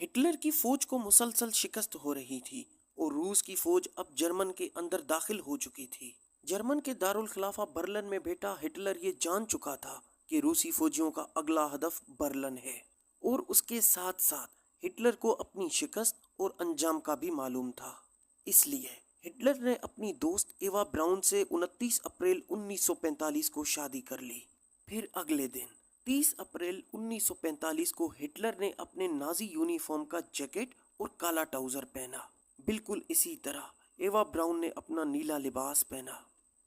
Hitler کی فوج کو مسلسل شکست ہو رہی تھی اور روس کی فوج اب جرمن کے اندر داخل ہو چکی تھی۔ جرمن کے دارالخلافہ برلن میں بیٹھا ہٹلر یہ جان چکا تھا کہ روسی فوجیوں کا اگلا ہدف برلن ہے، اور اس کے ساتھ ساتھ ہٹلر کو اپنی شکست اور انجام کا بھی معلوم تھا۔ اس لیے ہٹلر نے اپنی دوست ایوا براؤن سے 29 اپریل 1945 کو شادی کر لی۔ پھر اگلے دن 30 اپریل 1945 کو ہٹلر نے اپنے نازی یونیفارم کا جیکٹ اور کالا ٹراؤزر پہنا۔ بالکل اسی طرح ایوا براؤن نے اپنا نیلا لباس پہنا۔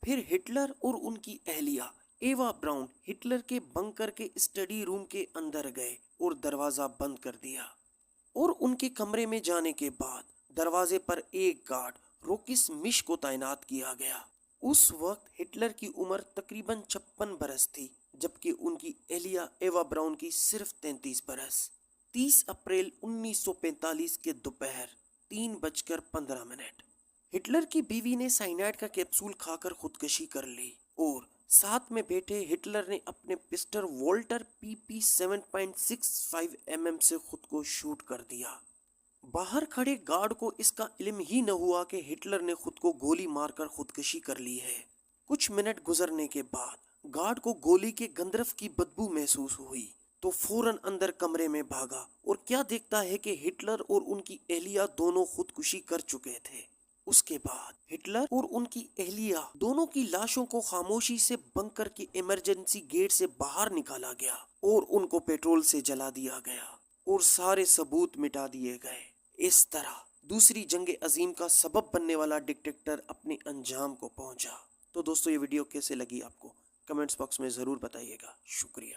پھر ہٹلر اور ان کی اہلیہ ایوا براؤن ہٹلر کے بنکر کے اسٹڈی روم کے اندر گئے اور دروازہ بند کر دیا، اور ان کے کمرے میں جانے کے بعد دروازے پر ایک گارڈ روکس مش کو تعینات کیا گیا۔ اس وقت ہٹلر کی عمر تقریباً 56 برس تھی، جبکہ ان کی اہلیہ ایوا براؤن کی صرف 33 برس۔ 30 اپریل 1945 کے دوپہر 3:15 ہٹلر کی بیوی نے سائنائڈ کا کیپسول کھا کر خودکشی کر لی، اور ساتھ میں بیٹھے ہٹلر نے اپنے پسٹل وولٹر PP 7.65 mm سے خود کو شوٹ کر دیا۔ باہر کھڑے گارڈ کو اس کا علم ہی نہ ہوا کہ ہٹلر نے خود کو گولی مار کر خودکشی کر لی ہے۔ کچھ منٹ گزرنے کے بعد گارڈ کو گولی کے گندرف کی بدبو محسوس ہوئی تو فوراً اندر کمرے میں بھاگا، اور کیا دیکھتا ہے کہ ہٹلر اور ان کی اہلیہ دونوں خودکشی کر چکے تھے۔ اس کے بعد ہٹلر اور ان کی اہلیہ دونوں کی لاشوں کو خاموشی سے بنکر کے ایمرجنسی گیٹ سے باہر نکالا گیا، اور ان کو پیٹرول سے جلا دیا گیا، اور سارے ثبوت مٹا دیے گئے۔ اس طرح دوسری جنگ عظیم کا سبب بننے والا ڈکٹیٹر اپنے انجام کو پہنچا۔ تو دوستو، یہ ویڈیو کیسے لگی آپ کو؟ کمنٹس باکس میں ضرور بتائیے گا۔ شکریہ۔